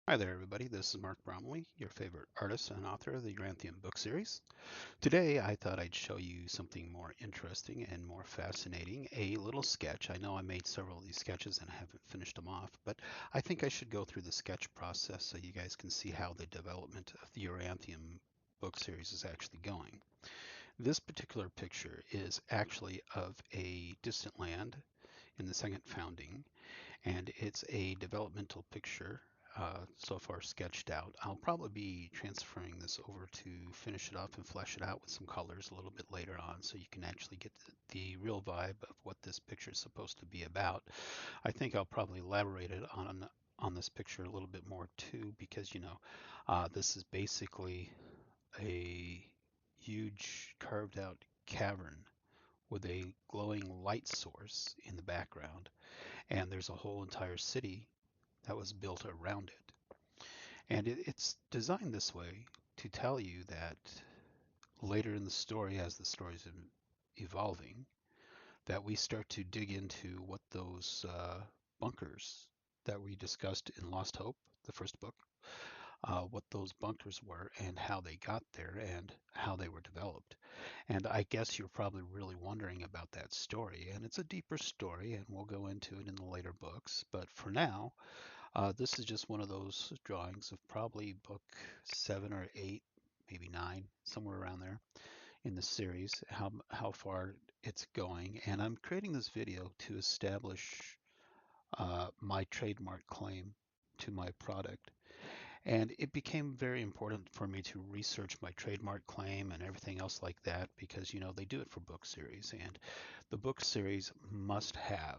Hi there, everybody. This is Mark Bromley, your favorite artist and author of the Yoranthium Book series. Today, I thought I'd show you something more interesting and more fascinating, a little sketch. I know I made several of these sketches and haven't finished them off, but I think I should go through the sketch process so you guys can see how the development of the Yoranthium Book series is actually going. This particular picture is actually of a distant land in the second founding, and it's a developmental picture so far sketched out. I'll probably be transferring this over to finish it up and flesh it out with some colors a little bit later on so you can actually get the real vibe of what this picture is supposed to be about. I think I'll probably elaborate it on this picture a little bit more too, because this is basically a huge carved out cavern with a glowing light source in the background, and there's a whole entire city that was built around it. And it's designed this way to tell you that later in the story, as the story is evolving, that we start to dig into what those bunkers that we discussed in Lost Hope, the first book, what those bunkers were and how they got there and how they were developed. And I guess you're probably really wondering about that story. And it's a deeper story, and we'll go into it in the later books. But for now, this is just one of those drawings of probably book 7 or 8, maybe 9, somewhere around there in the series, how far it's going. And I'm creating this video to establish my trademark claim to my product. And it became very important for me to research my trademark claim and everything else like that because, they do it for book series. And the book series must have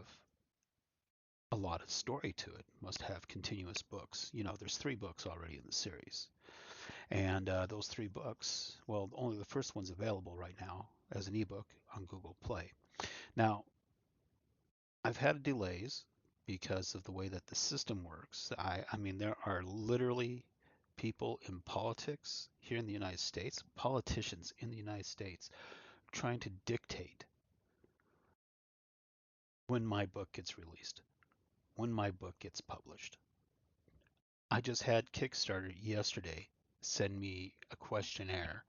a lot of story to it, must have continuous books. There's 3 books already in the series. And those 3 books, well, only the first one's available right now as an ebook on Google Play. Now, I've had delays because of the way that the system works. I mean, there are literally people in politics here in the United States, politicians in the United States, trying to dictate when my book gets released, when my book gets published. I just had Kickstarter yesterday send me a questionnaire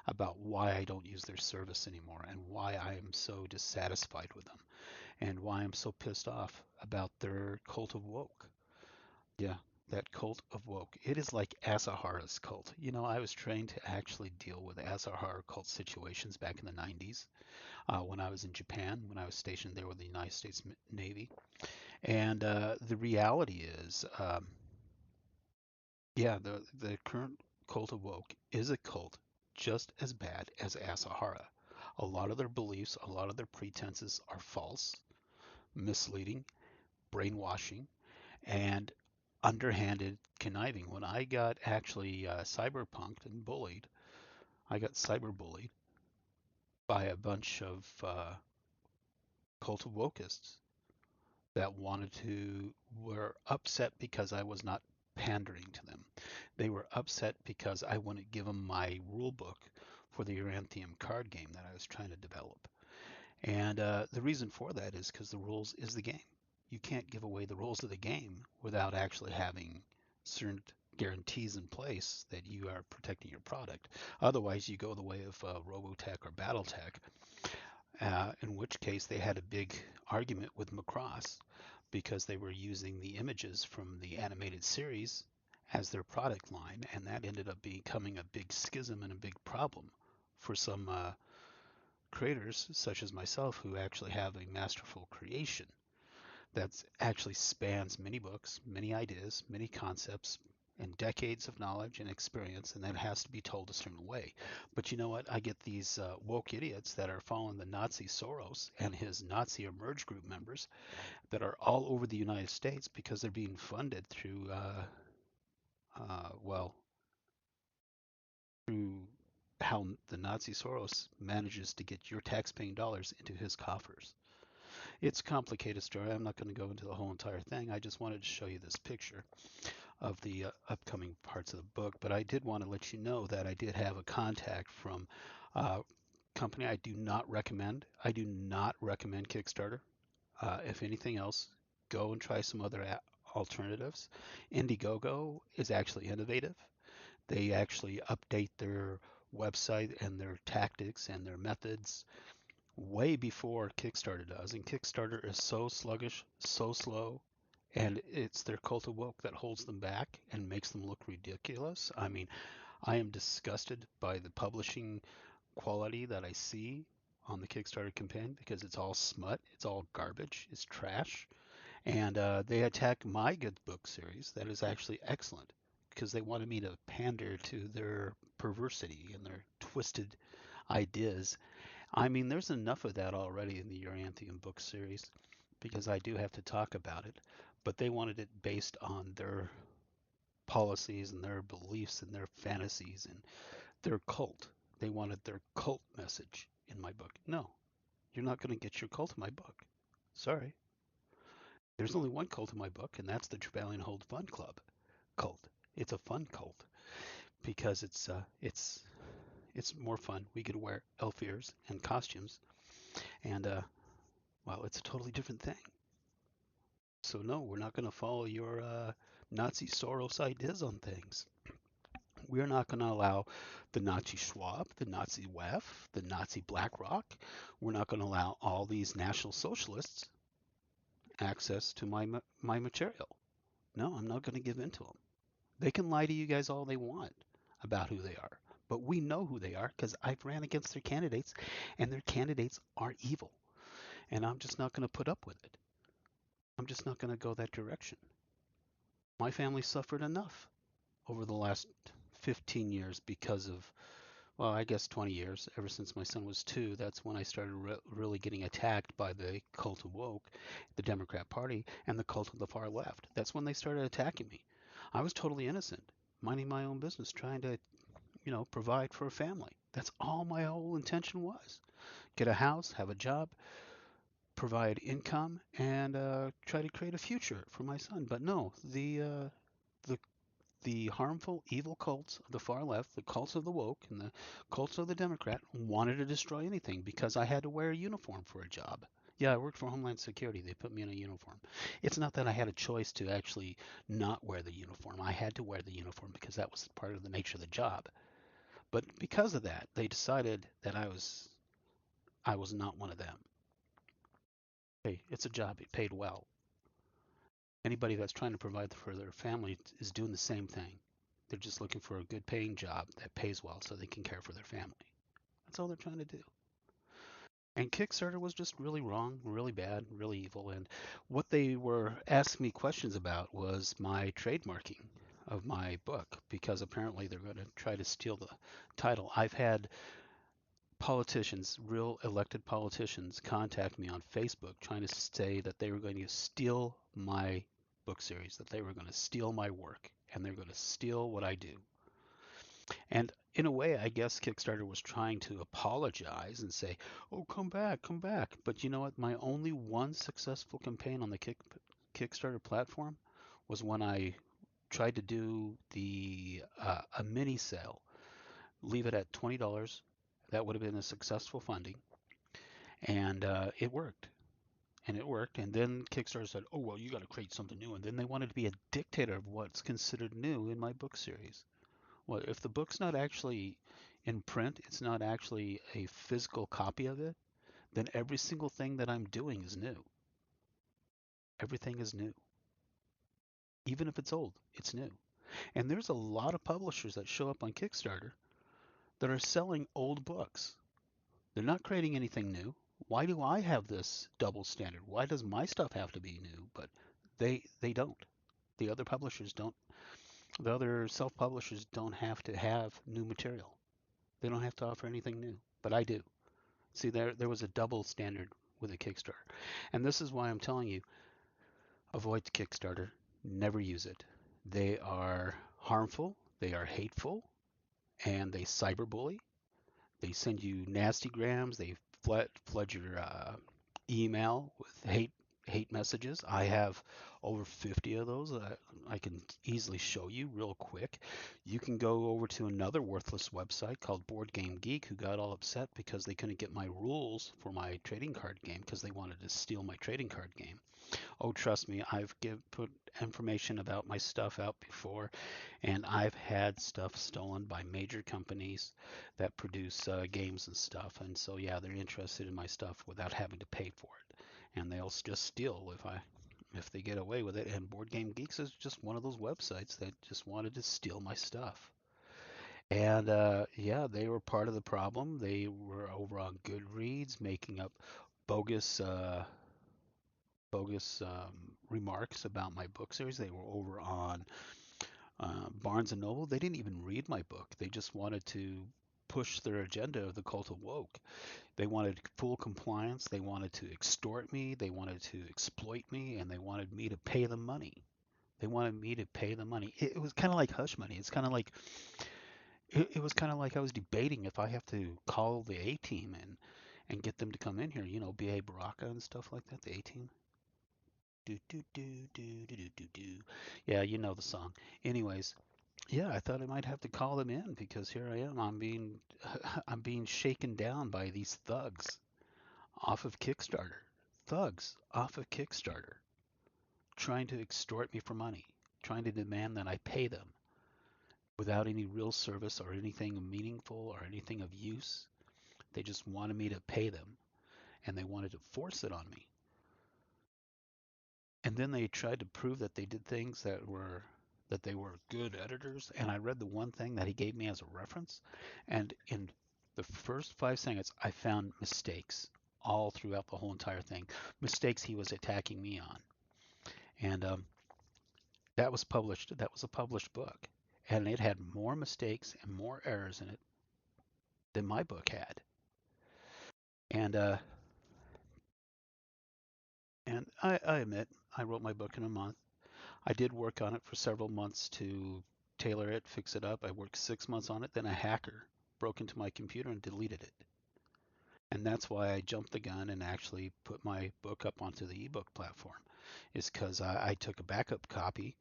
about why I don't use their service anymore and why I am so dissatisfied with them and why I'm so pissed off about their cult of woke. Yeah, that cult of woke. It is like Asahara's cult. I was trained to actually deal with Asahara cult situations back in the 90s when I was in Japan, when I was stationed there with the United States Navy. And the reality is, yeah, the current cult of woke is a cult just as bad as Asahara. A lot of their beliefs, a lot of their pretenses are false, misleading, brainwashing, and underhanded conniving. When I got actually cyberpunked and bullied, I got cyberbullied by a bunch of cult of wokeists that were upset because I was not pandering to them. They were upset because I wouldn't give them my rule book for the Uranthium card game that I was trying to develop. And the reason for that is because the rules is the game. You can't give away the rules of the game without actually having certain guarantees in place that you are protecting your product. Otherwise, you go the way of Robotech or Battletech, in which case they had a big argument with Macross because they were using the images from the animated series as their product line, and that ended up becoming a big schism and a big problem for some creators such as myself who actually have a masterful creation that actually spans many books, many ideas, many concepts, and decades of knowledge and experience, and that has to be told a certain way. But you know what? I get these woke idiots that are following the Nazi Soros and his Nazi Emerge group members that are all over the United States because they're being funded through, well, through how the Nazi Soros manages to get your tax-paying dollars into his coffers. It's a complicated story. I'm not going to go into the whole entire thing. I just wanted to show you this picture of the upcoming parts of the book. But I did want to let you know that I did have a contact from a company I do not recommend. I do not recommend Kickstarter. If anything else, go and try some other alternatives. Indiegogo is actually innovative. They actually update their website and their tactics and their methods way before Kickstarter does. And Kickstarter is so sluggish, so slow, and it's their cult of woke that holds them back and makes them look ridiculous. I mean, I am disgusted by the publishing quality that I see on the Kickstarter campaign because it's all smut, it's all garbage, it's trash. And they attack my good book series that is actually excellent because they wanted me to pander to their perversity and their twisted ideas. I mean, there's enough of that already in the Yoranthium Book series because I do have to talk about it, but they wanted it based on their policies and their beliefs and their fantasies and their cult. They wanted their cult message in my book. No, you're not going to get your cult in my book. Sorry. There's only one cult in my book, and that's the Trevelyan Hold Fun Club cult. It's a fun cult because it's more fun. We get to wear elf ears and costumes, and well, it's a totally different thing. So no, we're not going to follow your Nazi Soros ideas on things. We're not going to allow the Nazi Schwab, the Nazi WEF, the Nazi BlackRock. We're not going to allow all these National Socialists access to my material. No, I'm not going to give in to them. They can lie to you guys all they want about who they are, but we know who they are because I've ran against their candidates, and their candidates are evil. And I'm just not going to put up with it. I'm just not going to go that direction. My family suffered enough over the last 15 years because of, well, I guess 20 years, ever since my son was 2. That's when I started really getting attacked by the cult of woke, the Democrat Party, and the cult of the far left. That's when they started attacking me. I was totally innocent, minding my own business, trying to, provide for a family. That's all my whole intention was. Get a house, have a job, provide income, and try to create a future for my son. But no, the the harmful, evil cults of the far left, the cults of the woke, and the cults of the Democrat wanted to destroy anything because I had to wear a uniform for a job. Yeah, I worked for Homeland Security. They put me in a uniform. It's not that I had a choice to actually not wear the uniform. I had to wear the uniform because that was part of the nature of the job. But because of that, they decided that I was not one of them. Hey, it's a job. It paid well. Anybody that's trying to provide for their family is doing the same thing. They're just looking for a good paying job that pays well so they can care for their family. That's all they're trying to do. And Kickstarter was just really wrong, really bad, really evil. And what they were asking me questions about was my trademarking of my book because apparently they're going to try to steal the title. I've had politicians, real elected politicians, contact me on Facebook trying to say that they were going to steal my book series, that they were going to steal my work, and they're going to steal what I do. And in a way, I guess Kickstarter was trying to apologize and say, "Oh, come back, come back." But you know what? My only one successful campaign on the Kickstarter platform was when I tried to do the a mini sale, leave it at $20. That would have been a successful funding, and it worked. And it worked. And then Kickstarter said, "Oh well, you got to create something new." And then they wanted to be a dictator of what's considered new in my book series. Well, if the book's not actually in print, it's not actually a physical copy of it, then every single thing that I'm doing is new. Everything is new. Even if it's old, it's new. And there's a lot of publishers that show up on Kickstarter that are selling old books. They're not creating anything new. Why do I have this double standard? Why does my stuff have to be new, but they don't? The other publishers don't. The other self-publishers don't have to have new material. They don't have to offer anything new, but I do. See, there was a double standard with a Kickstarter. And this is why I'm telling you, avoid the Kickstarter. Never use it. They are harmful, they are hateful, and they cyberbully. They send you nasty grams. They flood your email with hate messages. I have over 50 of those. I can easily show you real quick. You can go over to another worthless website called Board Game Geek, who got all upset because they couldn't get my rules for my trading card game because they wanted to steal my trading card game. Oh, trust me, put information about my stuff out before, and I've had stuff stolen by major companies that produce games and stuff. And so, yeah, they're interested in my stuff without having to pay for it, and they'll just steal if they get away with it. And Board Game Geeks is just one of those websites that just wanted to steal my stuff. And yeah, they were part of the problem. They were over on Goodreads making up bogus remarks about my book series. They were over on Barnes and Noble. They didn't even read my book. They just wanted to push their agenda of the cult of woke. They wanted full compliance. They wanted to extort me. They wanted to exploit me, and they wanted me to pay them money. They wanted me to pay them money. It was kind of like hush money. It was kind of like I was debating if I have to call the A team and get them to come in here. You know, B.A. Baraka and stuff like that. The A team. Do do do do do do do do. Yeah, you know the song. Anyways, yeah, I thought I might have to call them in because here I am. I'm being shaken down by these thugs off of Kickstarter. Thugs off of Kickstarter trying to extort me for money, trying to demand that I pay them without any real service or anything meaningful or anything of use. They just wanted me to pay them and they wanted to force it on me. And then they tried to prove that they did things that they were good editors. And I read the one thing that he gave me as a reference, and in the first 5 seconds, I found mistakes all throughout the whole entire thing. Mistakes he was attacking me on, and that was published. That was a published book, and it had more mistakes and more errors in it than my book had. And I admit I wrote my book in a month. I did work on it for several months to tailor it, fix it up. I worked 6 months on it. Then a hacker broke into my computer and deleted it. And that's why I jumped the gun and actually put my book up onto the ebook platform. Is because I took a backup copy,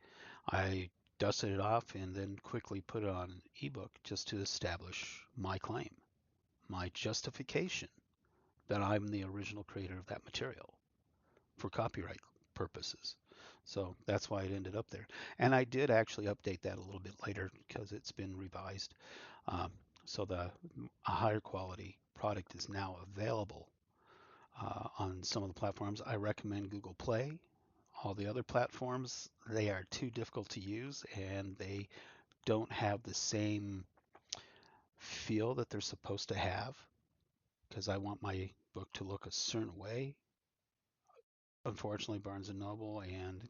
I dusted it off, and then quickly put it on ebook just to establish my claim, my justification that I'm the original creator of that material for copyright purposes. So that's why it ended up there. And I did actually update that a little bit later because it's been revised. Um, so a higher quality product is now available on some of the platforms. I recommend Google Play. All the other platforms, they are too difficult to use and they don't have the same feel that they're supposed to have because I want my book to look a certain way. Unfortunately, Barnes and Noble and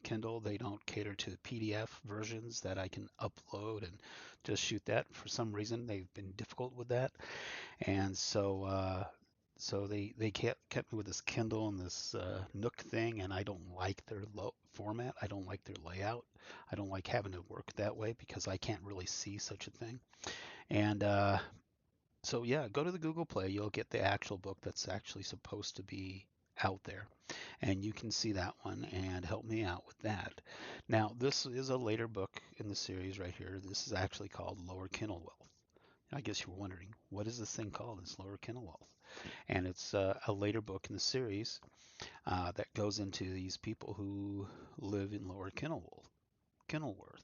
Kindle, they don't cater to PDF versions that I can upload and just shoot that. For some reason, they've been difficult with that, and so they kept me with this Kindle and this Nook thing, and I don't like their format. I don't like their layout. I don't like having to work that way because I can't really see such a thing. And so yeah, go to the Google Play. You'll get the actual book that's actually supposed to be out there, and you can see that one and help me out with that. Now, this is a later book in the series right here. This is actually called Lower Kinowealth. I guess you were wondering, what is this thing called? It's Lower Kinowealth. And it's a later book in the series that goes into these people who live in Lower Kinowealth, Kinowealth.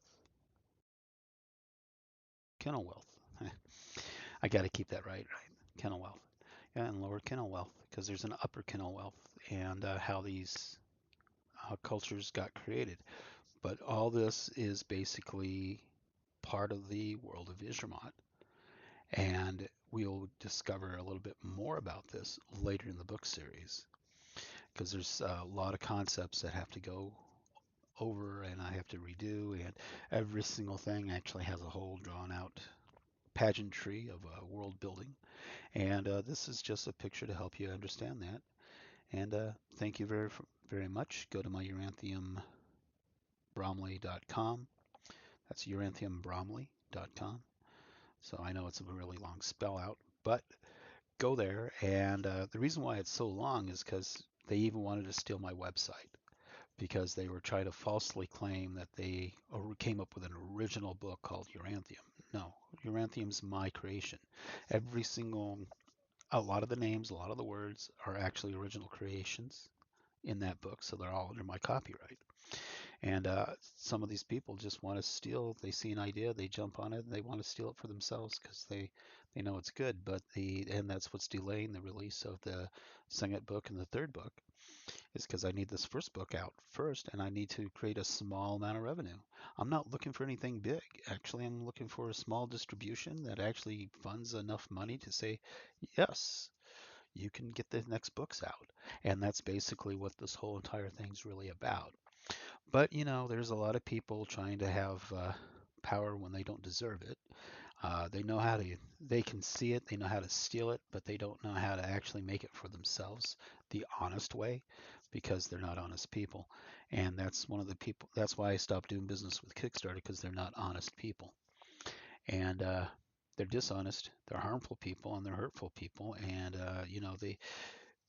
I got to keep that right? Kinowealth. Yeah, and Lower Kinowealth, because there's an Upper Kinowealth, and how these cultures got created. But all this is basically part of the world of Ishramat, and we'll discover a little bit more about this later in the book series because there's a lot of concepts that have to go over and I have to redo, and every single thing actually has a whole drawn out pageantry of world building. And this is just a picture to help you understand that. And thank you very much. Go to my uranthiumbromley.com. That's uranthiumbromley.com. So I know it's a really long spell out, but go there. And the reason why it's so long is because They even wanted to steal my website because they were trying to falsely claim that they came up with an original book called Yoranthium. No, Yoranthium's my creation. Every single, a lot of the names, a lot of the words are actually original creations in that book, so they're all under my copyright. And some of these people just want to steal. They see an idea, they jump on it, and they want to steal it for themselves because they know it's good. And that's what's delaying the release of the second book and the third book is because I need this first book out first, and I need to create a small amount of revenue. I'm not looking for anything big. Actually, I'm looking for a small distribution that actually funds enough money to say, yes, you can get the next books out. And that's basically what this whole entire thing's really about. But, there's a lot of people trying to have power when they don't deserve it. They know how to, they can see it, they know how to steal it, but they don't know how to actually make it for themselves the honest way because they're not honest people. And that's one of the people, that's why I stopped doing business with Kickstarter because they're not honest people. And they're dishonest, they're harmful people, and they're hurtful people. And,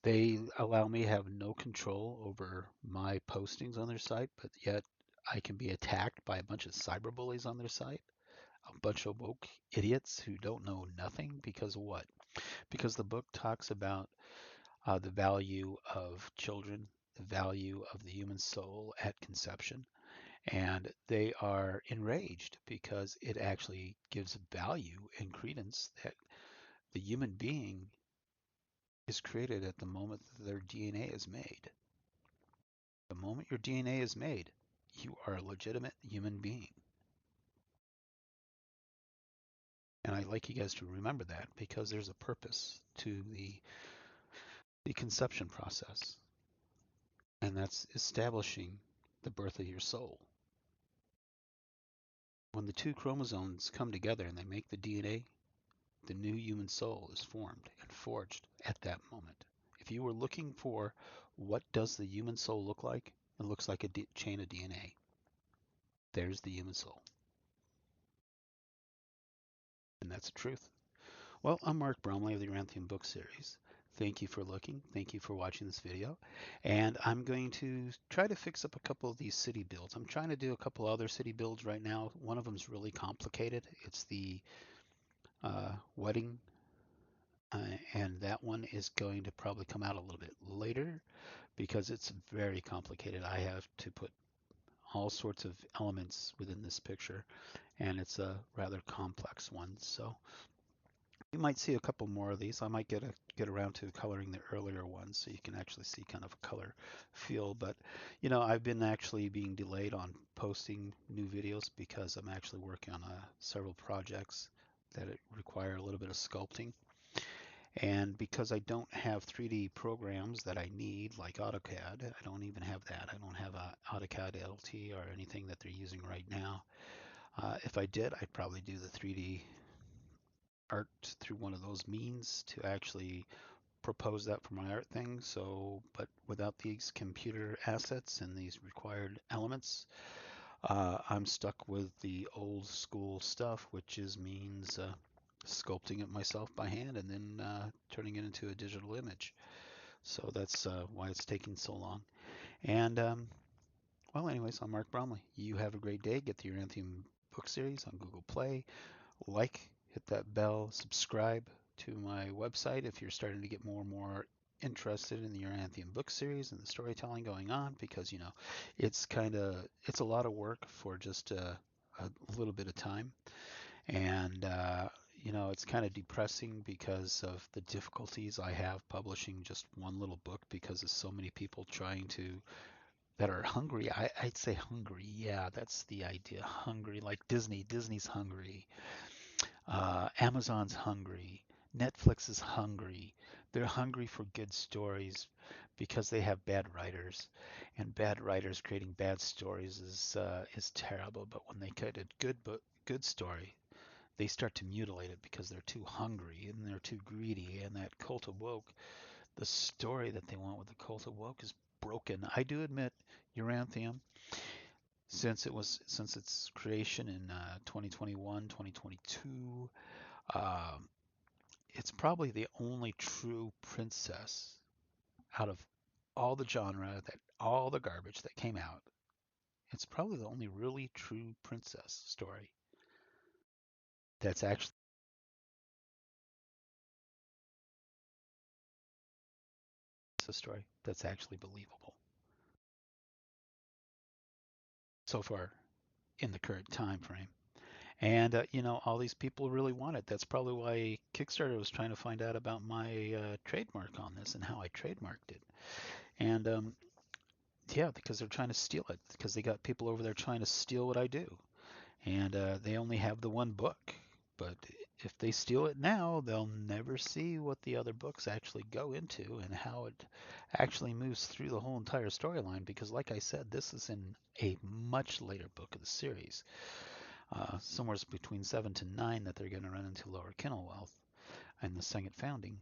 they allow me to have no control over my postings on their site, but yet I can be attacked by a bunch of cyberbullies on their site, a bunch of woke idiots who don't know nothing because of what? Because the book talks about the value of children, the value of the human soul at conception, and they are enraged because it actually gives value and credence that the human being is created at the moment that their DNA is made. The moment your DNA is made, you are a legitimate human being. And I'd like you guys to remember that because there's a purpose to the conception process, and that's establishing the birth of your soul. When the two chromosomes come together and they make the DNA, the new human soul is formed and forged at that moment. If you were looking for what does the human soul look like, it looks like a chain of DNA. There's the human soul. And that's the truth. Well, I'm Mark Bromley of the Yoranthium Book series. Thank you for looking. Thank you for watching this video. And I'm going to try to fix up a couple of these city builds. I'm trying to do a couple other city builds right now. One of them is really complicated. It's the wedding, and that one is going to probably come out a little bit later because it's very complicated. I have to put all sorts of elements within this picture, and it's a rather complex one. So you might see a couple more of these. I might get around to coloring the earlier ones so you can actually see kind of a color feel. But I've been actually being delayed on posting new videos because I'm actually working on several projects that require a little bit of sculpting. And because I don't have 3D programs that I need, like AutoCAD, I don't even have that. I don't have a AutoCAD LT or anything that they're using right now. If I did, I'd probably do the 3D art through one of those means to actually propose that for my art thing. So, but without these computer assets and these required elements, I'm stuck with the old school stuff, which means sculpting it myself by hand and then turning it into a digital image. So that's why it's taking so long. And well, anyways, I'm Mark Bromley. You have a great day. Get the Yoranthium book series on Google Play. Hit that bell, subscribe to my website if you're starting to get more and more interested in the Yoranthium book series and the storytelling going on, because it's a lot of work for just a little bit of time. And it's kind of depressing because of the difficulties I have publishing just one little book because of so many people trying to that are hungry. I'd say hungry. Yeah, that's the idea. Hungry, like Disney. Disney's hungry. Amazon's hungry. Netflix is hungry. They're hungry for good stories because they have bad writers, and bad writers creating bad stories is terrible. But when they get a good story, they start to mutilate it because they're too hungry and they're too greedy. And that cult of woke, the story that they want with the cult of woke is broken. I do admit, Uranthium, since its creation in 2021, 2022. Um, it's probably the only true princess out of all the genre, that all the garbage that came out, it's probably the only really true princess story that's actually a story that's actually believable so far in the current time frame. And all these people really want it. That's probably why Kickstarter was trying to find out about my trademark on this and how I trademarked it. And yeah, because they're trying to steal it, because they got people over there trying to steal what I do. And they only have the one book. But if they steal it now, they'll never see what the other books actually go into and how it actually moves through the whole entire storyline. Because, like I said, this is in a much later book of the series, somewhere between 7 to 9, that they're going to run into Lower Kinowealth and the second founding.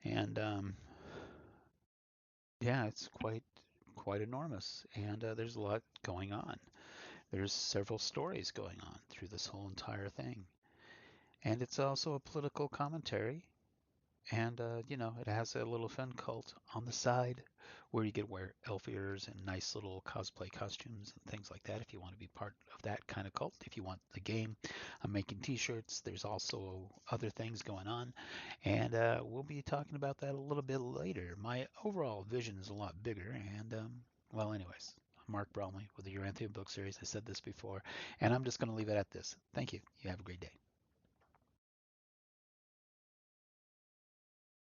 And yeah, it's quite enormous, and there's a lot going on. There's several stories going on through this whole entire thing. And it's also a political commentary. And, it has a little fun cult on the side where you get wear elf ears and nice little cosplay costumes and things like that if you want to be part of that kind of cult. If you want the game, I'm making t-shirts. There's also other things going on. And we'll be talking about that a little bit later. My overall vision is a lot bigger. And, well, anyways, I'm Mark Bromley with the Yoranthium Book Series. I said this before, and I'm just going to leave it at this. Thank you. You have a great day.